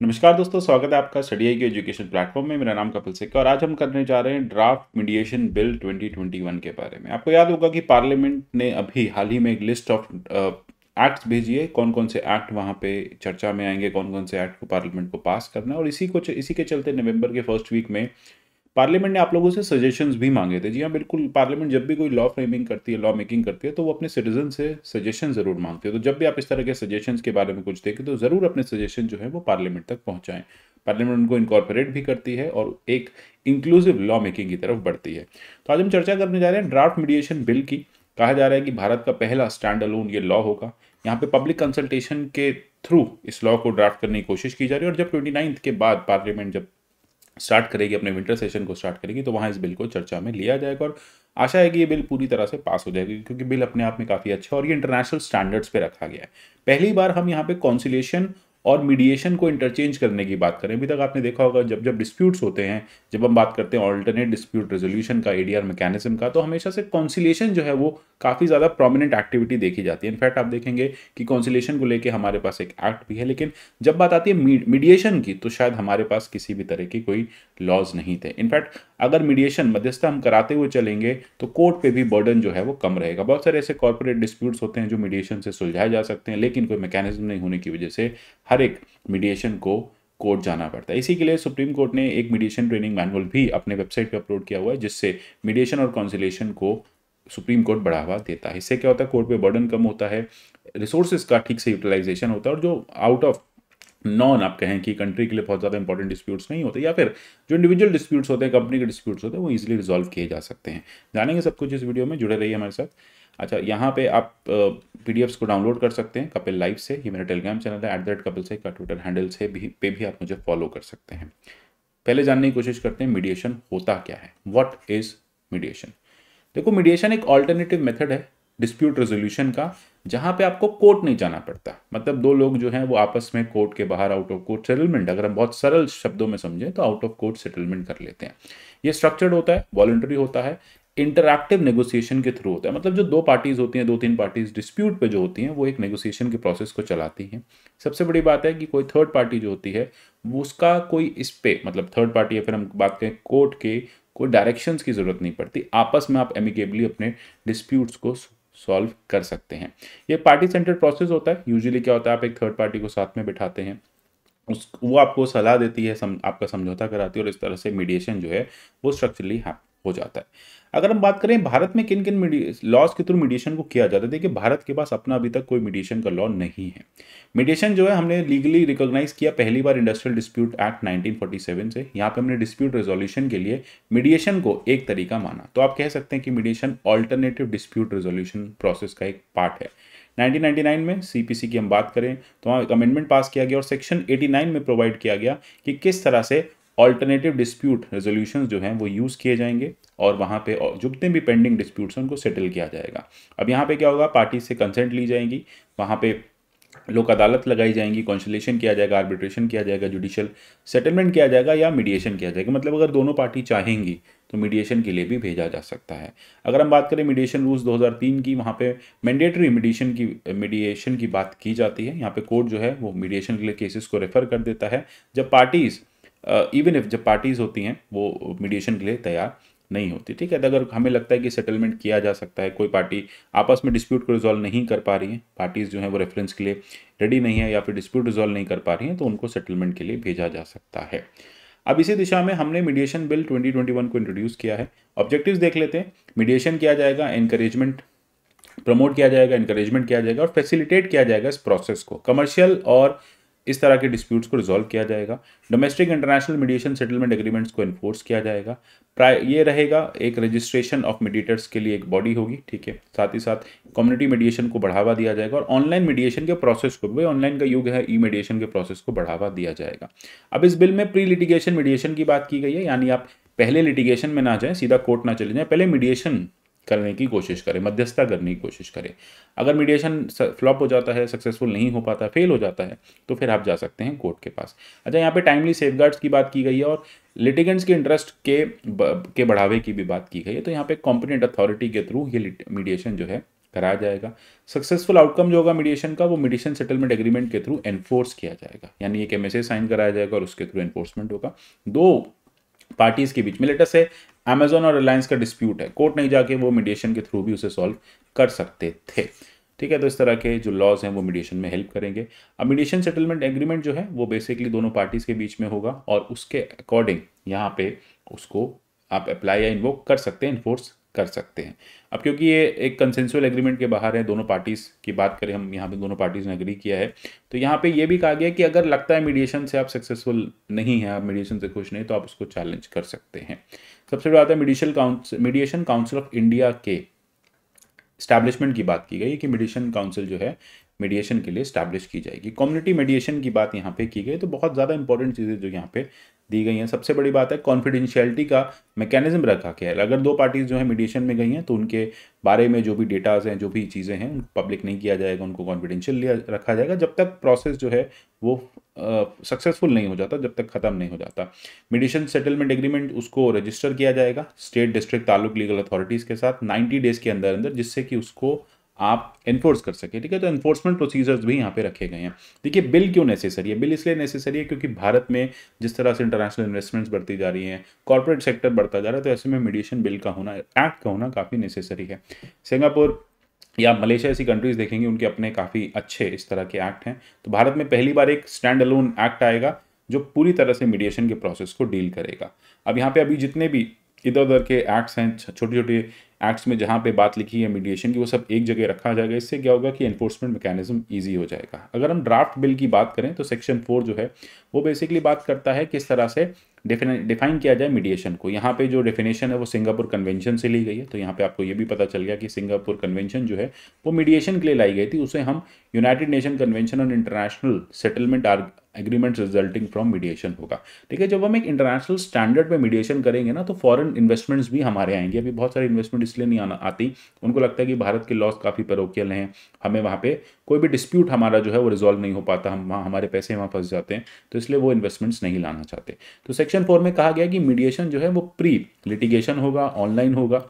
नमस्कार दोस्तों, स्वागत है आपका स्टडी आई के एजुकेशन प्लेटफॉर्म में। मेरा नाम कपिल सिक्का और आज हम करने जा रहे हैं ड्राफ्ट मीडिएशन बिल 2021 के बारे में। आपको याद होगा कि पार्लियामेंट ने अभी हाल ही में एक लिस्ट ऑफ एक्ट्स भेजी है। कौन कौन से एक्ट वहाँ पे चर्चा में आएंगे, कौन कौन से एक्ट को पार्लियामेंट को पास करना है, और इसी के चलते नवंबर के फर्स्ट वीक में पार्लियामेंट ने आप लोगों से सजेशंस भी मांगे थे। जी हाँ, बिल्कुल, पार्लियामेंट जब भी कोई लॉ फ्रेमिंग करती है, लॉ मेकिंग करती है, तो वो अपने सिटीजन से सजेशन ज़रूर मांगती है। तो जब भी आप इस तरह के सजेशंस के बारे में कुछ देखें तो ज़रूर अपने सजेशन जो है वो पार्लियामेंट तक पहुँचाएं। पार्लियामेंट उनको इनकॉर्पोरेट भी करती है और एक इंक्लूसिव लॉ मेकिंग की तरफ बढ़ती है। तो आज हम चर्चा करने जा रहे हैं ड्राफ्ट मीडिएशन बिल की। कहा जा रहा है कि भारत का पहला स्टैंड अलोन ये लॉ होगा। यहाँ पे पब्लिक कंसल्टेशन के थ्रू इस लॉ को ड्राफ्ट करने की कोशिश की जा रही है, और जब 29 के बाद पार्लियामेंट जब स्टार्ट करेगी, अपने विंटर सेशन को स्टार्ट करेगी, तो वहाँ इस बिल को चर्चा में लिया जाएगा। और आशा है कि ये बिल पूरी तरह से पास हो जाएगी, क्योंकि बिल अपने आप में काफ़ी अच्छा है और ये इंटरनेशनल स्टैंडर्ड्स पे रखा गया है। पहली बार हम यहाँ पे कॉन्सिलिएशन और मीडिएशन को इंटरचेंज करने की बात करें। अभी तक आपने देखा होगा जब जब डिस्प्यूट्स होते हैं, जब हम बात करते हैं ऑल्टरनेट डिस्प्यूट रेजोल्यूशन का, एडीआर मैकेनिज्म का, तो हमेशा से कॉन्सिलिएशन जो है वो काफ़ी ज़्यादा प्रोमिनेंट एक्टिविटी देखी जाती है। इनफैक्ट आप देखेंगे कि कॉन्सिलिएशन को लेकर हमारे पास एक एक्ट भी है, लेकिन जब बात आती है मीडिएशन की, तो शायद हमारे पास किसी भी तरह की कोई लॉज नहीं थे। इनफैक्ट अगर मीडिएशन मध्यस्थता हम कराते हुए चलेंगे तो कोर्ट पे भी बर्डन जो है वो कम रहेगा। बहुत सारे ऐसे कॉर्पोरेट डिस्प्यूट्स होते हैं जो मीडिएशन से सुलझाए जा सकते हैं, लेकिन कोई मैकेनिज्म नहीं होने की वजह से हर एक मीडिएशन को कोर्ट जाना पड़ता है। इसी के लिए सुप्रीम कोर्ट ने एक मीडिएशन ट्रेनिंग मैनुअल भी अपने वेबसाइट पर अपलोड किया हुआ है, जिससे मीडिएशन और कॉन्सिलेशन को सुप्रीम कोर्ट बढ़ावा देता है। इससे क्या होता है, कोर्ट पे बर्डन कम होता है, रिसोर्सेज का ठीक से यूटिलाइजेशन होता है, और जो आउट ऑफ नॉन आप कहें कि कंट्री के लिए बहुत ज़्यादा इंपॉर्टेंट डिस्प्यूट्स नहीं होते, या फिर जो इंडिविजुअल डिस्प्यूट्स होते हैं, कंपनी के डिस्प्यूट्स होते हैं, वो इजीली रिजॉल्व किए जा सकते हैं। जानेंगे सब कुछ इस वीडियो में, जुड़े रहिए हमारे साथ। अच्छा, यहाँ पे आप पीडीएफ्स को डाउनलोड कर सकते हैं कपिल लाइव से। ये मेरा टेलीग्राम चैनल है, @कपिल सिक्का का ट्विटर हैंडल से भी आप मुझे फॉलो कर सकते हैं। पहले जानने की कोशिश करते हैं मीडिएशन होता क्या है। What is mediation? देखो, मीडिएशन एक ऑल्टरनेटिव मेथड है डिस्प्यूट रेजोल्यूशन का, जहां पे आपको कोर्ट नहीं जाना पड़ता। मतलब दो लोग जो हैं वो आपस में कोर्ट के बाहर आउट ऑफ कोर्ट सेटलमेंट, अगर हम बहुत सरल शब्दों में समझें तो आउट ऑफ कोर्ट सेटलमेंट कर लेते हैं। ये स्ट्रक्चर्ड होता है, वॉलंटरी होता है, इंटरैक्टिव नेगोशिएशन के थ्रू होता है। मतलब जो दो पार्टीज होती हैं, दो तीन पार्टीज डिस्प्यूट पे जो होती हैं, वो एक नेगोशिएशन के प्रोसेस को चलाती हैं। सबसे बड़ी बात है कि कोई थर्ड पार्टी जो होती है वो उसका कोई इस पे, मतलब थर्ड पार्टी या फिर हम बात करें कोर्ट के, कोई डायरेक्शंस की ज़रूरत नहीं पड़ती। आपस में आप एमिकेबली अपने डिस्प्यूट्स को सॉल्व कर सकते हैं। ये पार्टी सेंटर्ड प्रोसेस होता है। यूजुअली क्या होता है, आप एक थर्ड पार्टी को साथ में बिठाते हैं, वो आपको सलाह देती है, आपका समझौता कराती है, और इस तरह से मीडिएशन जो है वो स्ट्रक्चरली हो जाता है। अगर हम बात करें भारत में किन किन लॉज के थ्रू मीडिएशन को किया जाता है, देखिए भारत के पास अपना अभी तक कोई मीडिएशन का लॉ नहीं है। मीडिएशन जो है हमने लीगली रिकॉग्नाइज किया पहली बार इंडस्ट्रियल डिस्प्यूट एक्ट 1947 से। यहाँ पे हमने डिस्प्यूट रेजोल्यूशन के लिए मीडिएशन को एक तरीका माना। तो आप कह सकते हैं कि mediation alternative dispute resolution process का एक पार्ट है। 1999 में सीपीसी की हम बात करें तो वहाँ एक अमेंडमेंट पास किया गया और सेक्शन 89 में प्रोवाइड किया गया कि किस तरह से ऑल्टरनेटिव डिस्प्यूट रेजोल्यूशंस जो हैं वो यूज़ किए जाएंगे, और वहाँ पे जितने भी पेंडिंग डिस्प्यूट्स हैं उनको सेटल किया जाएगा। अब यहाँ पे क्या होगा, पार्टी से कंसेंट ली जाएगी, वहाँ पे लोक अदालत लगाई जाएंगी, कॉन्सिलेशन किया जाएगा, आर्बिट्रेशन किया जाएगा, जुडिशियल सेटलमेंट किया जाएगा, या मीडिएशन किया जाएगा। मतलब अगर दोनों पार्टी चाहेंगी तो मीडिएशन के लिए भी भेजा जा सकता है। अगर हम बात करें मीडिएशन रूल्स 2003 की, वहाँ पे मैंडेटरी मीडिएशन की बात की जाती है। यहाँ पे कोर्ट जो है वो मीडिएशन के लिए केसेस को रेफर कर देता है जब पार्टीज़ जब पार्टीज़ होती हैं वो मीडिएशन के लिए तैयार नहीं होती। ठीक है, तो अगर हमें लगता है कि सेटलमेंट किया जा सकता है, कोई पार्टी आपस में डिस्प्यूट को रिजॉल्व नहीं कर पा रही है, पार्टीज़ जो हैं वो रेफरेंस के लिए रेडी नहीं है, या फिर डिस्प्यूट रिजॉल्व नहीं कर पा रही हैं, तो उनको सेटलमेंट के लिए भेजा जा सकता है। अब इसी दिशा में हमने मीडिएशन बिल 2021 को इंट्रोड्यूस किया है। ऑब्जेक्टिव्स देख लेते हैं। मीडिएशन किया जाएगा, एनकरेजमेंट प्रमोट किया जाएगा, इंकरेजमेंट किया जाएगा और फैसिलिटेट किया जाएगा इस प्रोसेस को। कमर्शियल और इस तरह के डिस्प्यूट्स को रिजॉल्व किया जाएगा। Domestic international mediation settlement agreements को इन्फोर्स किया जाएगा। ये रहेगा एक रजिस्ट्रेशन ऑफ मीडिएटर्स के लिए एक बॉडी होगी। ठीक है, साथ ही साथ कम्युनिटी मीडिएशन को बढ़ावा दिया जाएगा, और ऑनलाइन मीडिएशन के प्रोसेस को, भाई ऑनलाइन का युग है, ई मीडिएशन के प्रोसेस को बढ़ावा दिया जाएगा। अब इस बिल में प्री लिटिगेशन मीडिएशन की बात की गई है, यानी आप पहले लिटिगेशन में ना जाएं, सीधा कोर्ट ना चले जाएं, पहले मीडिएशन करने की कोशिश करें, मध्यस्थता करने की कोशिश करें। अगर मीडिएशन फ्लॉप हो जाता है, सक्सेसफुल नहीं हो पाता, फेल हो जाता है, तो फिर आप जा सकते हैं कोर्ट के पास। अच्छा, यहाँ पे टाइमली सेफगार्ड्स की बात की गई है और लिटिगेंट्स के इंटरेस्ट के बढ़ावे की भी बात की गई है। तो यहाँ पे कॉम्पिटेंट अथॉरिटी के थ्रू ये मीडिएशन जो है कराया जाएगा। सक्सेसफुल आउटकम जो होगा मीडिएशन का, वो मीडिएशन सेटलमेंट एग्रीमेंट के थ्रू एनफोर्स किया जाएगा, यानी एक एमएसए साइन कराया जाएगा और उसके थ्रू एनफोर्समेंट होगा। दो पार्टीज के बीच में, लेटर से अमेजॉन और रिलायंस का डिस्प्यूट है, कोर्ट नहीं जाके वो मीडिएशन के थ्रू भी उसे सॉल्व कर सकते थे। ठीक है, तो इस तरह के जो लॉज हैं वो मीडिएशन में हेल्प करेंगे। अब मीडिएशन सेटलमेंट एग्रीमेंट जो है वो बेसिकली दोनों पार्टीज के बीच में होगा और उसके अकॉर्डिंग यहाँ पे उसको आप अप्लाई या इन्वोक कर सकते हैं, इन्फोर्स कर सकते हैं। अब क्योंकि ये एक कंसेंसुअल एग्रीमेंट के बाहर है, दोनों पार्टीज की बात करें हम, यहाँ पे दोनों पार्टीज ने एग्री किया है, तो यहाँ पे ये भी कहा गया कि अगर लगता है मीडिएशन से आप सक्सेसफुल नहीं है, आप मीडिएशन से खुश नहीं, तो आप उसको चैलेंज कर सकते हैं। सबसे बड़ा आता है मीडिएशन काउंसिल ऑफ इंडिया के स्टैब्लिशमेंट की बात की गई कि मीडिएशन काउंसिल जो है मीडिएशन के लिए स्टैब्लिश की जाएगी। कम्युनिटी मीडिएशन की बात यहाँ पे की गई, तो बहुत ज़्यादा इंपॉर्टेंट चीज़ें जो यहाँ पे दी गई हैं। सबसे बड़ी बात है कॉन्फिडेंशियलिटी का मैकेनिज्म रखा गया है। अगर दो पार्टीज जो है मीडिएशन में गई हैं तो उनके बारे में जो भी डेटाज हैं, जो भी चीज़ें हैं, उनको पब्लिक नहीं किया जाएगा, उनको कॉन्फिडेंशियल रखा जाएगा जब तक प्रोसेस जो है वो सक्सेसफुल नहीं हो जाता, जब तक ख़त्म नहीं हो जाता। मीडिएशन सेटलमेंट एग्रीमेंट उसको रजिस्टर किया जाएगा स्टेट, डिस्ट्रिक्ट, ताल्लुक लीगल अथॉरिटीज़ के साथ 90 डेज़ के अंदर अंदर, जिससे कि उसको आप एनफोर्स कर सके। ठीक है, तो एनफोर्समेंट प्रोसीजर्स भी यहाँ पे रखे गए हैं। देखिए बिल क्यों नेसेसरी है? बिल इसलिए नेसेसरी है क्योंकि भारत में जिस तरह से इंटरनेशनल इन्वेस्टमेंट्स बढ़ती जा रही हैं, कॉर्पोरेट सेक्टर बढ़ता जा रहा है, तो ऐसे में मीडिएशन बिल का होना, एक्ट का होना काफ़ी नेसेसरी है। सिंगापुर या मलेशिया ऐसी कंट्रीज देखेंगे, उनके अपने काफ़ी अच्छे इस तरह के एक्ट हैं। तो भारत में पहली बार एक स्टैंड अलोन एक्ट आएगा जो पूरी तरह से मीडिएशन के प्रोसेस को डील करेगा। अब यहाँ पे अभी जितने भी इधर उधर के एक्ट्स हैं, छोटे छोटे एक्ट्स में जहाँ पे बात लिखी है मीडिएशन की, वो सब एक जगह रखा जाएगा। इससे क्या होगा कि एनफोर्समेंट मैकेनिज्म ईजी हो जाएगा। अगर हम ड्राफ्ट बिल की बात करें तो सेक्शन 4 जो है वो बेसिकली बात करता है किस तरह से डिफाइन किया जाए मीडिएशन को। यहाँ पे जो डेफिनेशन है वो सिंगापुर कन्वेंशन से ली गई है। तो यहाँ पे आपको ये भी पता चल गया कि सिंगापुर कन्वेंशन जो है वो मीडिएशन के लिए लाई गई थी, उसे हम United nation convention on international settlement agreements resulting from mediation होगा। ठीक है, जब हम एक इंटरनेशनल स्टैंडर्ड पे मीडिएशन करेंगे ना, तो फॉरेन इन्वेस्टमेंट्स भी हमारे आएंगे। अभी बहुत सारी इन्वेस्टमेंट इसलिए नहीं आती, उनको लगता है कि भारत के लॉस काफ़ी पैरोकियल हैं, हमें वहाँ पे कोई भी डिस्प्यूट हमारा जो है वो रिजॉल्व नहीं हो पाता, हम वहाँ हमारे पैसे वहाँ फंस जाते हैं, तो इसलिए वो इन्वेस्टमेंट्स नहीं लाना चाहते। तो सेक्शन 4 में कहा गया कि मीडिएशन जो है वो प्री लिटिगेशन होगा, ऑनलाइन होगा।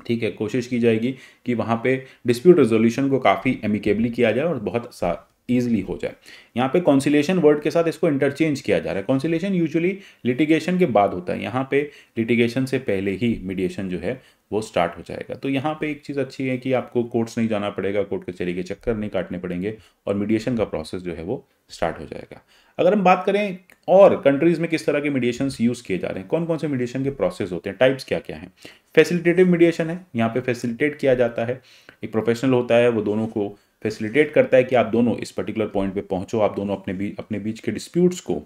ठीक है, कोशिश की जाएगी कि वहाँ पे डिस्प्यूट रेजोल्यूशन को काफ़ी एमिकेबली किया जाए और बहुत ईजिली हो जाए। यहाँ पे कॉन्सिलेशन वर्ड के साथ इसको इंटरचेंज किया जा रहा है। कॉन्सिलेशन यूजुअली लिटिगेशन के बाद होता है, यहाँ पे लिटिगेशन से पहले ही मीडिएशन जो है वो स्टार्ट हो जाएगा। तो यहाँ पे एक चीज़ अच्छी है कि आपको कोर्ट्स नहीं जाना पड़ेगा, कोर्ट कचहरी के चक्कर नहीं काटने पड़ेंगे और मीडिएशन का प्रोसेस जो है वो स्टार्ट हो जाएगा। अगर हम बात करें और कंट्रीज़ में किस तरह के मीडिएशंस यूज़ किए जा रहे हैं, कौन कौन से मीडिएशन के प्रोसेस होते हैं, टाइप्स क्या क्या हैं। फैसिलिटेटिव मीडिएशन है, यहाँ पे फैसिलिटेट किया जाता है, एक प्रोफेशनल होता है, वो दोनों को फैसिलिटेट करता है कि आप दोनों इस पर्टिकुलर पॉइंट पे पहुंचो, आप दोनों अपने बीच के डिस्प्यूट्स को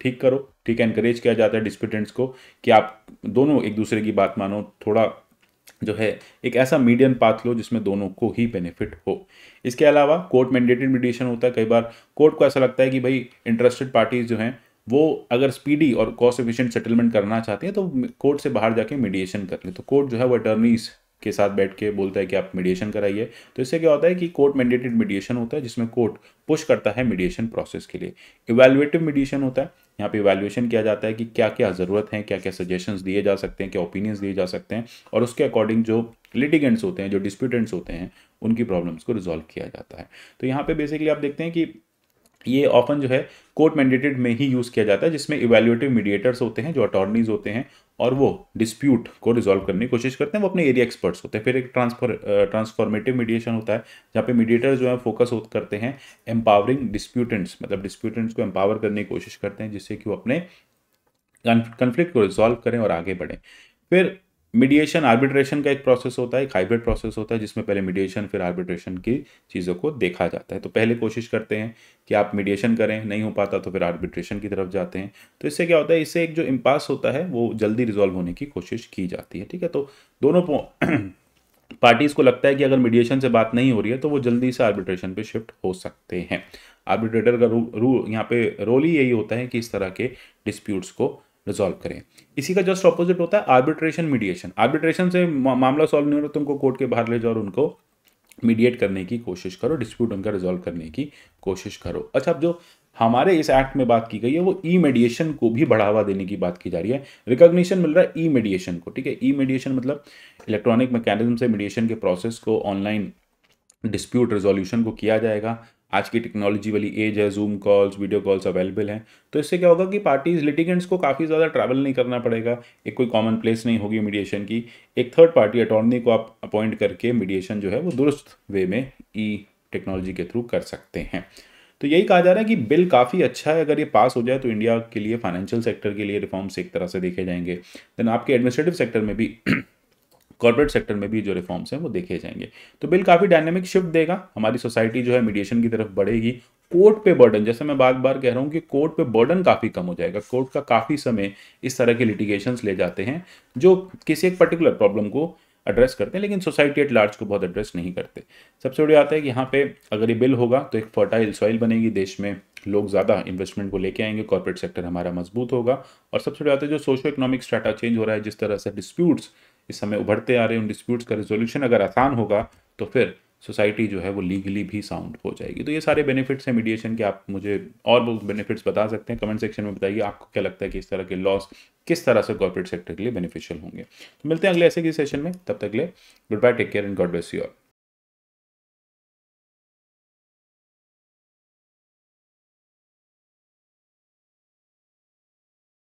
ठीक करो। ठीक है, एनकरेज किया जाता है डिस्प्यूटेंट्स को कि आप दोनों एक दूसरे की बात मानो, थोड़ा जो है एक ऐसा मीडियन पाथ लो जिसमें दोनों को ही बेनिफिट हो। इसके अलावा कोर्ट मैंडेटेड मीडिएशन होता है। कई बार कोर्ट को ऐसा लगता है कि भाई इंटरेस्टेड पार्टीज जो हैं वो अगर स्पीडी और कॉस्ट एफिशिएंट सेटलमेंट करना चाहते हैं तो कोर्ट से बाहर जाके मीडिएशन कर ले। तो कोर्ट जो है वो अटर्नीज के साथ बैठ के बोलता है कि आप मीडिएशन कराइए। तो इससे क्या होता है कि कोर्ट मैंडेटेड मीडिएशन होता है जिसमें कोर्ट पुश करता है मीडिएशन प्रोसेस के लिए। इवैल्यूएटिव मीडिएशन होता है, यहाँ पे इवैल्यूएशन किया जाता है कि क्या क्या ज़रूरत है, क्या क्या सजेशंस दिए जा सकते हैं, क्या ओपिनियंस दिए जा सकते हैं और उसके अकॉर्डिंग जो लिटिगेंट्स होते हैं, जो डिस्प्यूटेंट्स होते हैं, उनकी प्रॉब्लम्स को रिजॉल्व किया जाता है। तो यहाँ पे बेसिकली आप देखते हैं कि ये ऑफन जो है कोर्ट मैंडेटेड में ही यूज़ किया जाता है, जिसमें इवैल्यूएटिव मीडिएटर्स होते हैं जो अटॉर्नीज होते हैं और वो डिस्प्यूट को रिजॉल्व करने की कोशिश करते हैं, वो अपने एरिया एक्सपर्ट्स होते हैं। फिर एक ट्रांसफॉर्मेटिव मीडिएशन होता है जहाँ पे मीडिएटर जो है फोकस करते हैं एम्पावरिंग डिस्प्यूटेंट्स, मतलब डिस्प्यूटेंट्स को एम्पावर करने की कोशिश करते हैं जिससे कि वो अपने कन्फ्लिक्ट को रिजॉल्व करें और आगे बढ़ें। फिर मीडिएशन आर्बिट्रेशन का एक प्रोसेस होता है, एक हाइब्रिड प्रोसेस होता है जिसमें पहले मीडिएशन फिर आर्बिट्रेशन की चीज़ों को देखा जाता है। तो पहले कोशिश करते हैं कि आप मीडिएशन करें, नहीं हो पाता तो फिर आर्बिट्रेशन की तरफ जाते हैं। तो इससे क्या होता है, इससे एक जो इम्पास होता है वो जल्दी रिजॉल्व होने की कोशिश की जाती है। ठीक है, तो दोनों पार्टीज़ को लगता है कि अगर मीडिएशन से बात नहीं हो रही है तो वो जल्दी से आर्बिट्रेशन पे शिफ्ट हो सकते हैं। आर्बिट्रेटर का यहाँ पे रोल ही यही होता है कि इस तरह के डिस्प्यूट्स को रिजॉल्व करें। इसी का जस्ट ऑपोजिट होता है आर्बिट्रेशन मीडिएशन। आर्बिट्रेशन से मामला सॉल्व नहीं हो रहा तो उनको कोर्ट के बाहर ले जाओ और उनको मीडिएट करने की कोशिश करो, डिस्प्यूट उनका रिजॉल्व करने की कोशिश करो। अच्छा, अब जो हमारे इस एक्ट में बात की गई है वो ई मीडिएशन को भी बढ़ावा देने की बात की जा रही है। रिकॉग्निशन मिल रहा है ई मीडिएशन को। ठीक है, ई मीडिएशन मतलब इलेक्ट्रॉनिक मैकेनिज्म से मीडिएशन के प्रोसेस को ऑनलाइन डिस्प्यूट रेजोल्यूशन को किया जाएगा। आज की टेक्नोलॉजी वाली एज है, zoom calls, video calls available हैं, तो इससे क्या होगा कि पार्टीज़ लिटिगेंट्स को काफ़ी ज़्यादा ट्रैवल नहीं करना पड़ेगा, एक कोई कॉमन प्लेस नहीं होगी मीडिएशन की। एक थर्ड पार्टी अटॉर्नी को आप अपॉइंट करके मीडिएशन जो है वो दुरुस्त वे में ई टेक्नोलॉजी के थ्रू कर सकते हैं। तो यही कहा जा रहा है कि बिल काफ़ी अच्छा है, अगर ये पास हो जाए तो इंडिया के लिए फाइनेंशियल सेक्टर के लिए रिफॉर्म्स एक तरह से देखे जाएंगे। देन आपके एडमिनिस्ट्रेटिव सेक्टर में भी कॉर्पोरेट सेक्टर में भी जो रिफॉर्म्स हैं वो देखे जाएंगे। तो बिल काफ़ी डायनेमिक शिफ्ट देगा, हमारी सोसाइटी जो है मीडिएशन की तरफ बढ़ेगी। कोर्ट पे बर्डन, जैसे मैं बार बार कह रहा हूँ कि कोर्ट पे बर्डन काफ़ी कम हो जाएगा। कोर्ट का काफ़ी समय इस तरह के लिटिगेशंस ले जाते हैं जो किसी एक पर्टिकुलर प्रॉब्लम को एड्रेस करते हैं, लेकिन सोसाइटी एट लार्ज को बहुत एड्रेस नहीं करते। सबसे बड़ी बात है कि यहाँ पे अगर ये बिल होगा तो एक फर्टाइल सॉइल बनेगी देश में, लोग ज़्यादा इन्वेस्टमेंट को लेके आएंगे, कॉर्पोरेट सेक्टर हमारा मजबूत होगा। और सबसे बड़ी बात है जो सोशो इकोनॉमिक स्ट्रेटा चेंज हो रहा है, जिस तरह से डिस्प्यूट्स इस समय उभरते आ रहे हैं, उन डिस्प्यूट्स का रिजोल्यूशन अगर आसान होगा तो फिर सोसाइटी जो है वो लीगली भी साउंड हो जाएगी। तो ये सारे बेनिफिट्स हैं मीडिएशन के। आप मुझे और वो बेनिफिट्स बता सकते हैं, कमेंट सेक्शन में बताइए आपको क्या लगता है कि इस तरह के लॉस किस तरह से कॉर्पोरेट सेक्टर के लिए बेनिफिशियल होंगे। तो मिलते हैं अगले ऐसे की सेशन में, तब तक के लिए good bye, take care and God bless you all.